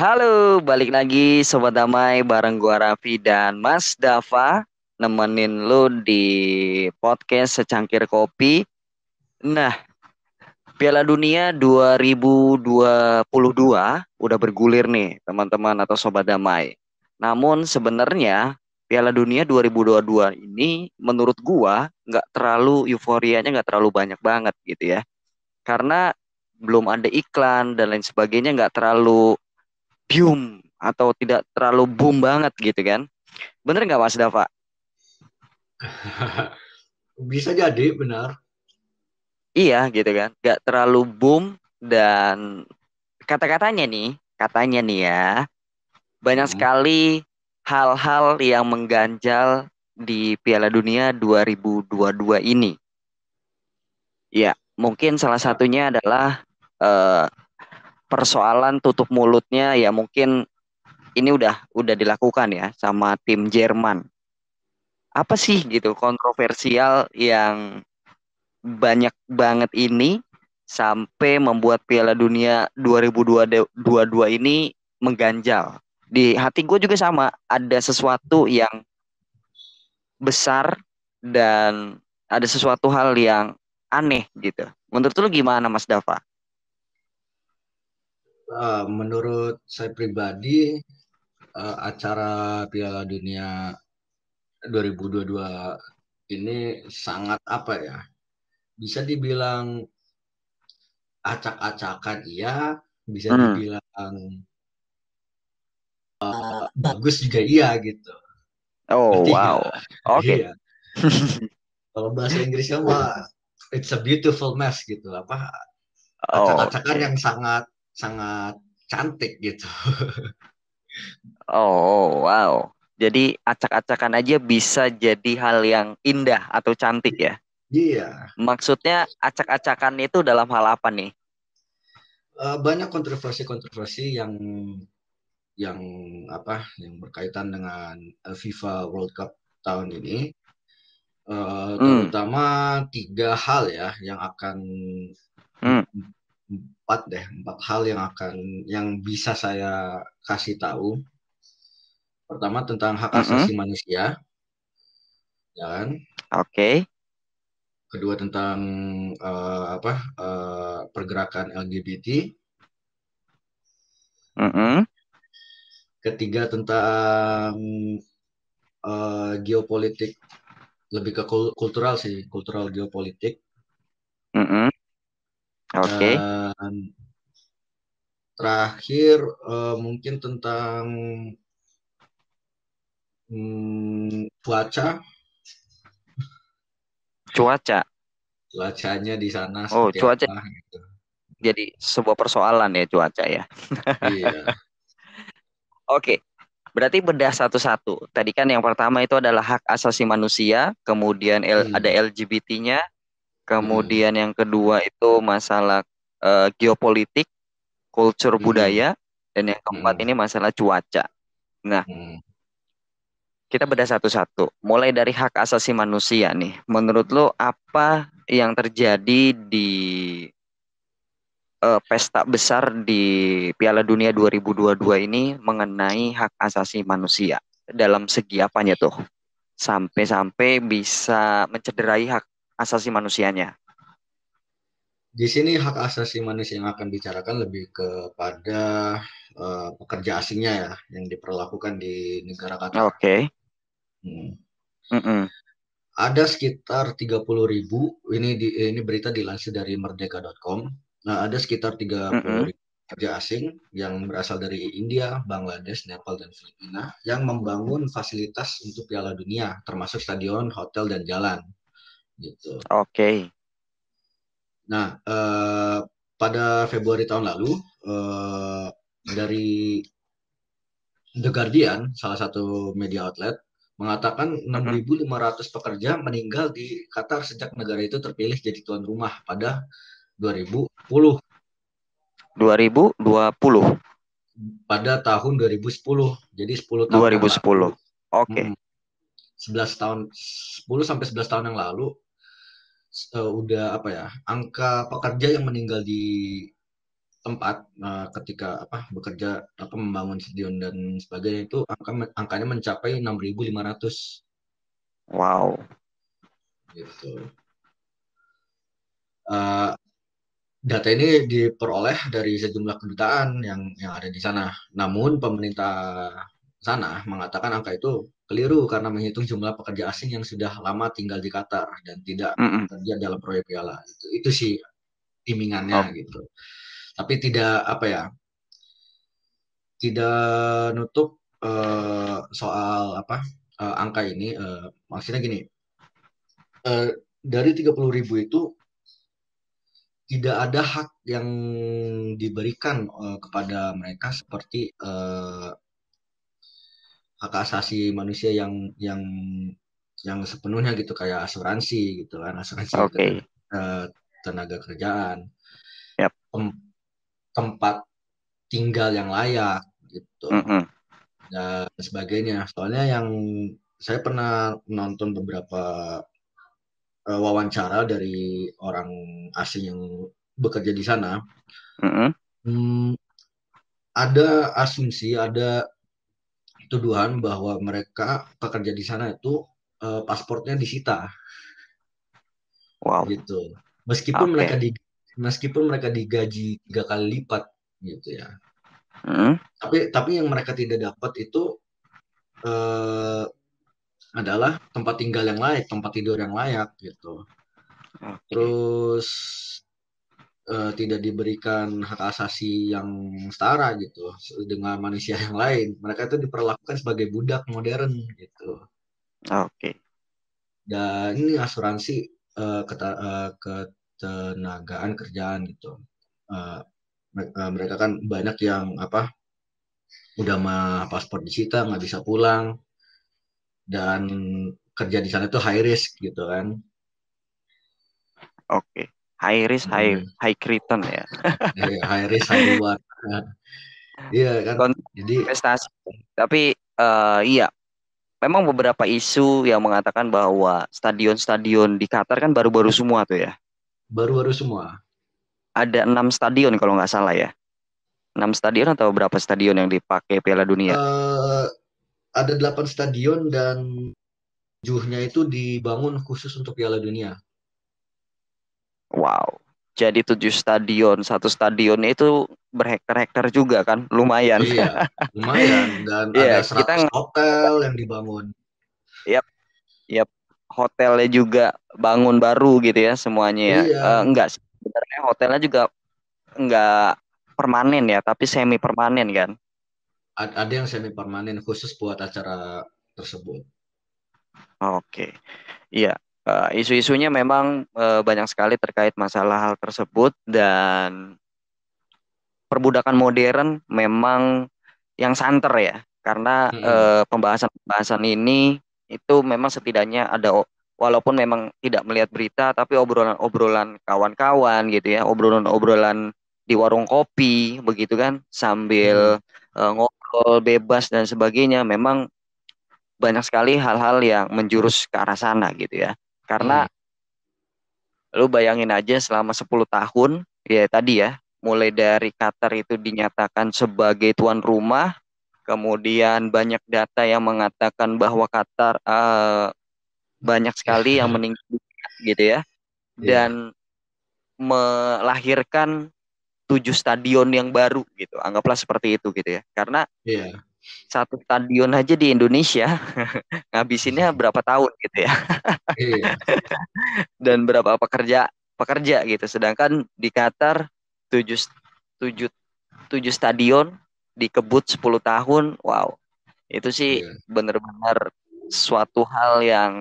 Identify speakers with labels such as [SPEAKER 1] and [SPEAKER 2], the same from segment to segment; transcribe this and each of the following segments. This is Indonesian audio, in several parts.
[SPEAKER 1] Halo, balik lagi Sobat Damai bareng gua Raffi dan Mas Dava nemenin lu di podcast Secangkir Kopi. Nah, Piala Dunia 2022 udah bergulir nih teman-teman atau Sobat Damai. Namun sebenarnya Piala Dunia 2022 ini menurut gua nggak terlalu euforianya nggak terlalu banyak banget gitu ya. Karena belum ada iklan dan lain sebagainya nggak terlalu boom atau tidak terlalu boom banget gitu kan. Bener nggak Mas Dava?
[SPEAKER 2] Bisa jadi benar.
[SPEAKER 1] Iya gitu kan. Nggak terlalu boom dan katanya nih ya, banyak
[SPEAKER 2] Hmm.
[SPEAKER 1] sekali hal-hal yang mengganjal di Piala Dunia 2022 ini. Ya, mungkin salah
[SPEAKER 2] Ya.
[SPEAKER 1] satunya adalah eh, persoalan tutup mulutnya ya mungkin ini udah dilakukan ya sama tim Jerman. Apa sih gitu kontroversial yang banyak banget ini sampai membuat Piala Dunia 2022 ini mengganjal. Di hati gue juga sama, ada sesuatu yang besar dan ada sesuatu hal yang aneh gitu. Menurut lu gimana Mas Dava?
[SPEAKER 2] Menurut saya pribadi, acara Piala Dunia 2022 ini sangat apa ya? Bisa dibilang acak-acakan iya, bisa
[SPEAKER 1] Hmm.
[SPEAKER 2] dibilang bagus juga iya gitu.
[SPEAKER 1] Oh
[SPEAKER 2] Ngerti
[SPEAKER 1] wow.
[SPEAKER 2] nggak?
[SPEAKER 1] Oke.
[SPEAKER 2] Iya. Kalau bahasa Inggrisnya mah it's a beautiful mess gitu. Apa acak-acakan
[SPEAKER 1] Oke.
[SPEAKER 2] yang sangat sangat cantik gitu.
[SPEAKER 1] Oh wow. Jadi acak-acakan aja bisa jadi hal yang indah atau cantik ya.
[SPEAKER 2] Iya.
[SPEAKER 1] Maksudnya acak-acakan itu dalam hal apa nih?
[SPEAKER 2] Banyak kontroversi-kontroversi yang yang berkaitan dengan FIFA World Cup tahun ini.
[SPEAKER 1] Hmm,
[SPEAKER 2] Terutama tiga hal ya yang akan
[SPEAKER 1] hmm,
[SPEAKER 2] empat hal yang bisa saya kasih tahu. Pertama tentang hak
[SPEAKER 1] mm-mm,
[SPEAKER 2] asasi manusia, ya kan?
[SPEAKER 1] oke,
[SPEAKER 2] Kedua tentang pergerakan LGBT.
[SPEAKER 1] mm-mm,
[SPEAKER 2] Ketiga tentang geopolitik, lebih ke kultural sih, kultural geopolitik.
[SPEAKER 1] mm-mm, oke,
[SPEAKER 2] Dan terakhir mungkin tentang cuaca,
[SPEAKER 1] cuaca.
[SPEAKER 2] cuacanya di sana
[SPEAKER 1] Oh,
[SPEAKER 2] seperti
[SPEAKER 1] cuaca
[SPEAKER 2] apa gitu.
[SPEAKER 1] jadi sebuah persoalan ya cuaca ya.
[SPEAKER 2] Iya.
[SPEAKER 1] Oke, berarti bedah satu-satu. Tadi kan yang pertama itu adalah hak asasi manusia, kemudian ada
[SPEAKER 2] Hmm.
[SPEAKER 1] LGBT-nya,
[SPEAKER 2] Hmm.
[SPEAKER 1] kemudian yang kedua itu masalah geopolitik, kultur
[SPEAKER 2] Hmm.
[SPEAKER 1] budaya, dan yang keempat
[SPEAKER 2] Hmm.
[SPEAKER 1] ini masalah cuaca. Nah,
[SPEAKER 2] Hmm.
[SPEAKER 1] kita bedah satu-satu. Mulai dari hak asasi manusia nih. Menurut lo apa yang terjadi di pesta besar di Piala Dunia 2022 ini mengenai hak asasi manusia? Dalam segi apanya tuh? Sampai-sampai bisa mencederai hak asasi manusianya.
[SPEAKER 2] Di sini hak asasi manusia yang akan bicarakan lebih kepada pekerja asingnya ya, yang diperlakukan di negara Qatar.
[SPEAKER 1] Oke.
[SPEAKER 2] Hmm.
[SPEAKER 1] Mm-mm.
[SPEAKER 2] Ada sekitar 30.000, ini berita dilansir dari merdeka.com. Nah, ada sekitar tiga puluh
[SPEAKER 1] Mm-mm.
[SPEAKER 2] ribu pekerja asing yang berasal dari India, Bangladesh, Nepal, dan Filipina yang membangun fasilitas untuk Piala Dunia, termasuk stadion, hotel, dan jalan. Gitu.
[SPEAKER 1] Oke.
[SPEAKER 2] Nah, pada Februari tahun lalu, eh, dari The Guardian, salah satu media outlet, mengatakan
[SPEAKER 1] Mm-mm.
[SPEAKER 2] 6.500 pekerja meninggal di Qatar sejak negara itu terpilih jadi tuan rumah pada 2010,
[SPEAKER 1] 2020.
[SPEAKER 2] pada tahun 2010. Jadi 10 tahun yang lalu,
[SPEAKER 1] 2010. Oke.
[SPEAKER 2] 11 tahun, 10 sampai 11 tahun yang lalu, udah apa ya, angka pekerja yang meninggal di tempat ketika bekerja membangun stadion dan sebagainya itu angkanya mencapai 6.500
[SPEAKER 1] Wow.
[SPEAKER 2] gitu. Eh, Data ini diperoleh dari sejumlah kedutaan yang ada di sana. Namun pemerintah sana mengatakan angka itu keliru karena menghitung jumlah pekerja asing yang sudah lama tinggal di Qatar dan tidak
[SPEAKER 1] Mm-mm.
[SPEAKER 2] bekerja dalam proyek piala. Itu sih imingannya
[SPEAKER 1] Oh,
[SPEAKER 2] gitu. Tapi tidak tidak nutup soal angka ini. Maksudnya gini, eh, dari 30.000 itu tidak ada hak yang diberikan kepada mereka seperti hak asasi manusia yang sepenuhnya gitu kayak asuransi gitu kan, asuransi
[SPEAKER 1] oke.
[SPEAKER 2] tenaga kerjaan,
[SPEAKER 1] Yap.
[SPEAKER 2] tem- tempat tinggal yang layak gitu
[SPEAKER 1] Mm-mm.
[SPEAKER 2] dan sebagainya. Soalnya yang saya pernah nonton beberapa wawancara dari orang asing yang bekerja di sana.
[SPEAKER 1] Mm-mm.
[SPEAKER 2] Hmm, ada asumsi, ada tuduhan bahwa mereka pekerja di sana itu pasportnya disita
[SPEAKER 1] Wow.
[SPEAKER 2] gitu. Meskipun mereka
[SPEAKER 1] Oke.
[SPEAKER 2] di meskipun mereka digaji 3 kali lipat gitu ya.
[SPEAKER 1] Mm-mm.
[SPEAKER 2] Tapi yang mereka tidak dapat itu eh, adalah tempat tinggal yang layak, tempat tidur yang layak gitu.
[SPEAKER 1] Oke.
[SPEAKER 2] Terus tidak diberikan hak asasi yang setara gitu dengan manusia yang lain. Mereka itu diperlakukan sebagai budak modern gitu.
[SPEAKER 1] Oke.
[SPEAKER 2] Dan ini asuransi ketenagaan kerjaan gitu. Eh, mereka kan banyak yang udah mah paspor disita nggak bisa pulang dan kerja di sana tuh high risk gitu kan.
[SPEAKER 1] Oke. High risk, high
[SPEAKER 2] Hmm,
[SPEAKER 1] high return ya.
[SPEAKER 2] high risk high reward. Iya kan. Jadi
[SPEAKER 1] Investasi. Tapi iya, memang beberapa isu yang mengatakan bahwa stadion-stadion di Qatar kan baru-baru semua tuh ya.
[SPEAKER 2] baru-baru semua.
[SPEAKER 1] Ada 6 stadion kalau nggak salah ya. 6 stadion atau berapa stadion yang dipakai Piala Dunia?
[SPEAKER 2] eh ada 8 stadion dan 7-nya itu dibangun khusus untuk Piala Dunia.
[SPEAKER 1] Wow. Jadi 7 stadion, satu stadionnya itu berhektar-hektar juga kan, lumayan.
[SPEAKER 2] Iya, lumayan dan ada
[SPEAKER 1] Iya, kita
[SPEAKER 2] 100 hotel yang dibangun.
[SPEAKER 1] yap, yap, hotelnya juga bangun baru gitu ya semuanya ya.
[SPEAKER 2] Iya,
[SPEAKER 1] Enggak sih, sebenarnya hotelnya juga enggak permanen ya, tapi semi permanen kan.
[SPEAKER 2] ada yang semi permanen khusus buat acara tersebut.
[SPEAKER 1] Oke. Iya, isu-isunya memang banyak sekali terkait masalah hal tersebut dan perbudakan modern memang yang santer ya, karena
[SPEAKER 2] Mm-mm.
[SPEAKER 1] pembahasan-pembahasan ini itu memang setidaknya ada walaupun memang tidak melihat berita, tapi obrolan-obrolan kawan-kawan gitu ya, obrolan-obrolan di warung kopi begitu kan, sambil
[SPEAKER 2] Mm-mm.
[SPEAKER 1] ngobrol bebas dan sebagainya, memang banyak sekali hal-hal yang menjurus ke arah sana gitu ya. Karena
[SPEAKER 2] Mm-mm.
[SPEAKER 1] lu bayangin aja selama 10 tahun, ya tadi ya, mulai dari Qatar itu dinyatakan sebagai tuan rumah, kemudian banyak data yang mengatakan bahwa Qatar banyak sekali yang meninggal gitu ya,
[SPEAKER 2] Iya,
[SPEAKER 1] dan melahirkan 7 stadion yang baru gitu, anggaplah seperti itu gitu ya. Karena
[SPEAKER 2] iya,
[SPEAKER 1] satu stadion aja di Indonesia ngabisinnya berapa tahun gitu ya,
[SPEAKER 2] iya,
[SPEAKER 1] dan berapa pekerja pekerja gitu. Sedangkan di Qatar 7 7 7 stadion dikebut 10 tahun. Wow, itu sih
[SPEAKER 2] iya.
[SPEAKER 1] benar-benar suatu hal yang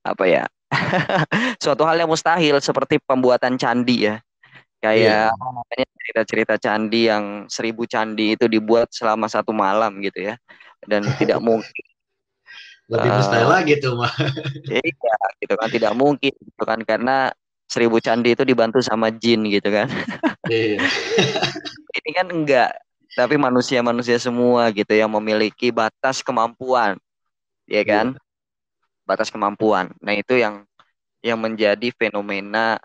[SPEAKER 1] apa ya? Suatu hal yang mustahil seperti pembuatan candi ya.
[SPEAKER 2] Iya.
[SPEAKER 1] Kayak apa namanya, cerita-cerita candi yang 1.000 candi itu dibuat selama 1 malam gitu ya. Dan tidak mungkin
[SPEAKER 2] Lebih mustahil lagi tuh mah.
[SPEAKER 1] iya gitu kan, tidak mungkin gitu kan, karena 1.000 candi itu dibantu sama jin gitu kan.
[SPEAKER 2] Iya,
[SPEAKER 1] Ini kan enggak, tapi manusia-manusia semua gitu yang memiliki batas kemampuan, ya
[SPEAKER 2] iya,
[SPEAKER 1] kan? Batas kemampuan. Nah, itu yang menjadi fenomena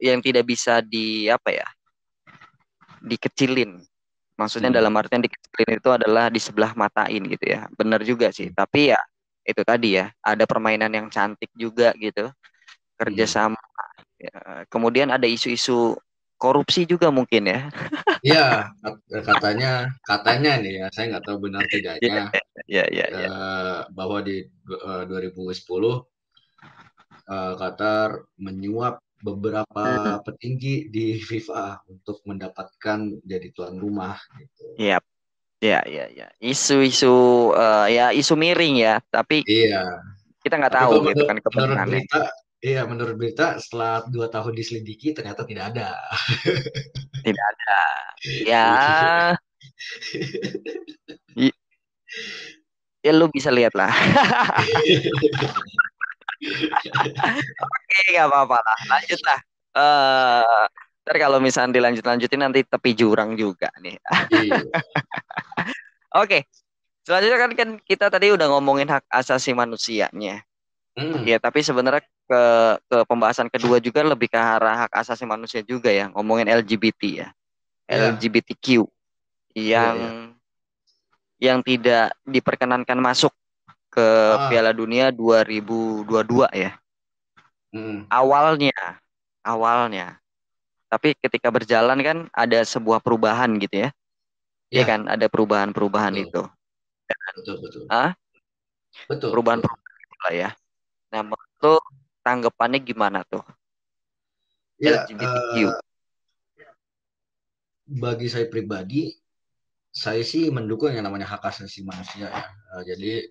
[SPEAKER 1] yang tidak bisa di apa ya, dikecilin. Maksudnya
[SPEAKER 2] Hmm.
[SPEAKER 1] dalam artian dikecilin itu adalah di sebelah matain gitu ya. Benar juga sih. Tapi ya itu tadi ya, ada permainan yang cantik juga gitu,
[SPEAKER 2] Hmm.
[SPEAKER 1] kerjasama. Ya. Kemudian ada isu-isu korupsi juga mungkin ya.
[SPEAKER 2] Ya, katanya katanya nih ya, saya nggak tahu benar
[SPEAKER 1] Ya,
[SPEAKER 2] tidaknya,
[SPEAKER 1] ya, ya, ya.
[SPEAKER 2] bahwa di 2010 Qatar menyuap beberapa
[SPEAKER 1] Hmm,
[SPEAKER 2] petinggi di FIFA untuk mendapatkan jadi tuan rumah gitu.
[SPEAKER 1] ya, ya, ya, ya. Isu-isu ya isu miring ya, tapi
[SPEAKER 2] Iya,
[SPEAKER 1] kita nggak
[SPEAKER 2] tapi
[SPEAKER 1] tahu
[SPEAKER 2] kalau
[SPEAKER 1] gitu
[SPEAKER 2] menurut,
[SPEAKER 1] kan
[SPEAKER 2] menurut
[SPEAKER 1] kebenarannya.
[SPEAKER 2] berita, iya menurut berita setelah 2 tahun diselidiki ternyata tidak ada.
[SPEAKER 1] Tidak ada. Ya,
[SPEAKER 2] Iya.
[SPEAKER 1] y- ya lu bisa lihat lah. Oke, nggak apa-apa lah. Lanjut lah. Ntar kalau misalnya dilanjut-lanjutin nanti tepi jurang juga nih.
[SPEAKER 2] Iya.
[SPEAKER 1] Oke, selanjutnya kan kita tadi udah ngomongin hak asasi manusianya.
[SPEAKER 2] Hmm,
[SPEAKER 1] Ya, tapi sebenarnya ke pembahasan kedua juga lebih ke arah hak asasi manusia juga ya, ngomongin LGBT ya.
[SPEAKER 2] iya,
[SPEAKER 1] LGBTQ
[SPEAKER 2] iya,
[SPEAKER 1] yang
[SPEAKER 2] iya.
[SPEAKER 1] tidak diperkenankan masuk ke
[SPEAKER 2] Ah,
[SPEAKER 1] Piala Dunia 2022 ya.
[SPEAKER 2] hmm,
[SPEAKER 1] Awalnya, awalnya. Tapi ketika berjalan kan ada sebuah perubahan gitu ya. Iya
[SPEAKER 2] ya,
[SPEAKER 1] kan, ada perubahan-perubahan
[SPEAKER 2] betul,
[SPEAKER 1] itu.
[SPEAKER 2] betul, betul,
[SPEAKER 1] Ah,
[SPEAKER 2] betul, betul.
[SPEAKER 1] perubahan-perubahan itu lah ya. Nah, menurut lo tanggapannya gimana tuh
[SPEAKER 2] Ya,
[SPEAKER 1] LGBTQ?
[SPEAKER 2] bagi saya pribadi, saya sih mendukung yang namanya hak asasi manusia ya. Jadi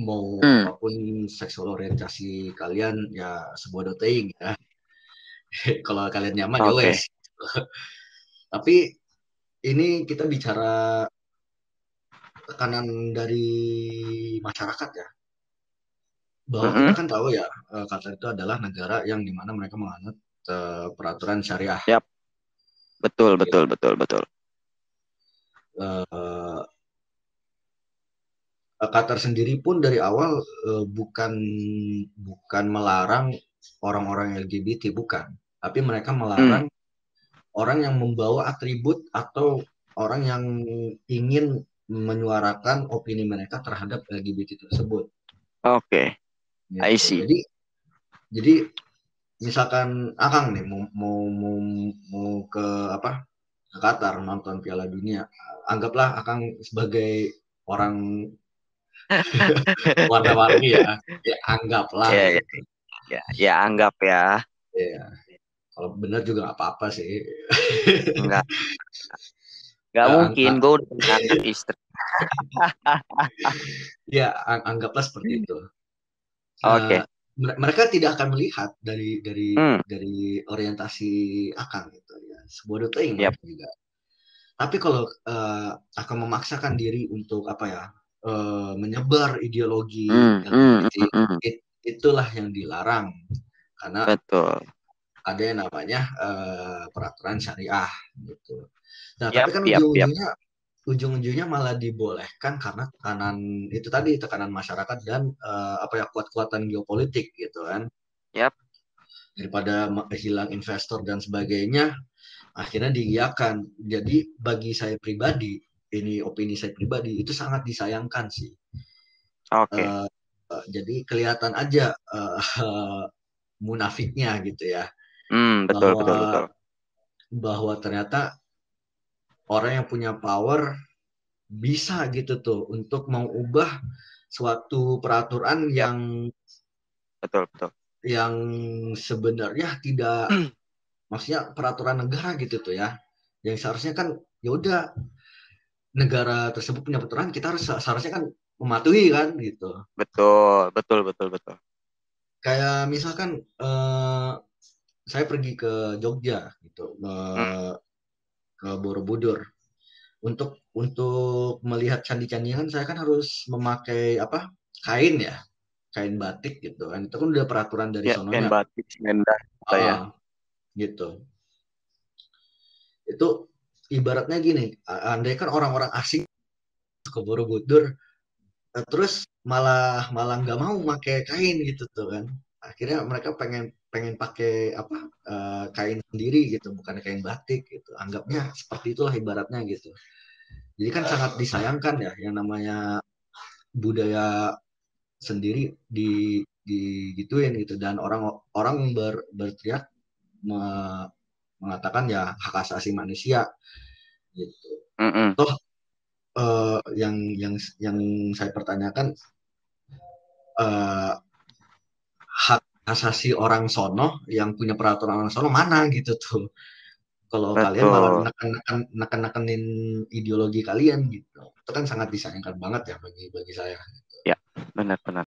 [SPEAKER 2] mau
[SPEAKER 1] Hmm,
[SPEAKER 2] apapun seksual orientasi kalian ya sebuah doteing ya. Kalau kalian nyaman ya
[SPEAKER 1] oke.
[SPEAKER 2] wes. Tapi ini kita bicara tekanan dari masyarakat ya. Bahwa kita
[SPEAKER 1] Mm-mm.
[SPEAKER 2] kan tahu ya, Qatar itu adalah negara yang dimana mereka menganut peraturan syariah.
[SPEAKER 1] Yap, betul,
[SPEAKER 2] Gitu.
[SPEAKER 1] betul, betul, betul.
[SPEAKER 2] Eh, Qatar sendiri pun dari awal bukan bukan melarang orang-orang LGBT, bukan, tapi mereka
[SPEAKER 1] Hmm,
[SPEAKER 2] melarang orang yang membawa atribut atau orang yang ingin menyuarakan opini mereka terhadap LGBT tersebut.
[SPEAKER 1] oke. I
[SPEAKER 2] Gitu.
[SPEAKER 1] see.
[SPEAKER 2] Jadi misalkan Akang nih mau ke apa, ke Qatar nonton Piala Dunia, anggaplah Akang sebagai orang warna-warni ya, ya anggaplah
[SPEAKER 1] Ya, ya,
[SPEAKER 2] gitu.
[SPEAKER 1] ya, ya anggap ya.
[SPEAKER 2] Ya, kalau benar juga nggak apa-apa sih.
[SPEAKER 1] Enggak, enggak
[SPEAKER 2] Ya,
[SPEAKER 1] mungkin. Gue udah punya anak istri.
[SPEAKER 2] ya anggaplah seperti itu. Eh,
[SPEAKER 1] Oke.
[SPEAKER 2] mereka tidak akan melihat dari
[SPEAKER 1] Hmm,
[SPEAKER 2] dari orientasi Akang gitu ya. Sebuah doteing
[SPEAKER 1] yap.
[SPEAKER 2] mereka juga. Tapi kalau akan memaksakan diri untuk apa ya, menyebar ideologi
[SPEAKER 1] Hmm, hmm,
[SPEAKER 2] LGBT,
[SPEAKER 1] hmm, hmm.
[SPEAKER 2] itulah yang dilarang karena
[SPEAKER 1] Betul.
[SPEAKER 2] ada yang namanya peraturan syariah gitu. Nah, tapi
[SPEAKER 1] Yap,
[SPEAKER 2] kan
[SPEAKER 1] yap, yap.
[SPEAKER 2] ujung-ujungnya malah dibolehkan karena tekanan itu tadi, tekanan masyarakat dan apa ya, kuat-kuatan geopolitik gitu kan.
[SPEAKER 1] Yap.
[SPEAKER 2] Daripada hilang investor dan sebagainya, akhirnya diiakan. Jadi bagi saya pribadi, ini opini saya pribadi, itu sangat disayangkan sih.
[SPEAKER 1] Oke.
[SPEAKER 2] Uh, jadi kelihatan aja munafiknya gitu ya,
[SPEAKER 1] Hmm, betul, betul,
[SPEAKER 2] bahwa
[SPEAKER 1] betul.
[SPEAKER 2] bahwa ternyata orang yang punya power bisa gitu tuh untuk mengubah suatu peraturan
[SPEAKER 1] Yap, betul, betul.
[SPEAKER 2] yang sebenarnya tidak, maksudnya peraturan negara gitu tuh ya, yang seharusnya kan ya udah negara tersebut punya peraturan, kita harus seharusnya kan mematuhi kan gitu.
[SPEAKER 1] Betul, betul, betul, betul.
[SPEAKER 2] Kayak misalkan saya pergi ke Jogja gitu,
[SPEAKER 1] Hmm,
[SPEAKER 2] ke Borobudur, untuk melihat candi-candian saya kan harus memakai apa, kain ya, kain batik gitu kan, itu kan udah peraturan dari
[SPEAKER 1] ya, kain
[SPEAKER 2] sononya.
[SPEAKER 1] batik, selendang, gitu ya.
[SPEAKER 2] Ah, gitu. Itu ibaratnya gini, andai kan orang-orang asing ke Borobudur, terus malah malah nggak mau pakai kain gitu tuh kan, akhirnya mereka pengen pengen pakai apa kain sendiri gitu, bukan kain batik gitu. Anggapnya seperti itulah ibaratnya gitu. Jadi kan sangat disayangkan ya yang namanya budaya sendiri digituin gitu, dan orang berteriak mengatakan ya hak asasi manusia gitu.
[SPEAKER 1] Mm-mm.
[SPEAKER 2] Toh yang saya pertanyakan, eh, hak asasi orang sono yang punya peraturan orang sono mana gitu tuh. Kalau kalian malah
[SPEAKER 1] Betul.
[SPEAKER 2] neken-nekenin ideologi kalian gitu. Itu kan sangat disayangkan banget ya bagi bagi saya.
[SPEAKER 1] Ya, benar-benar.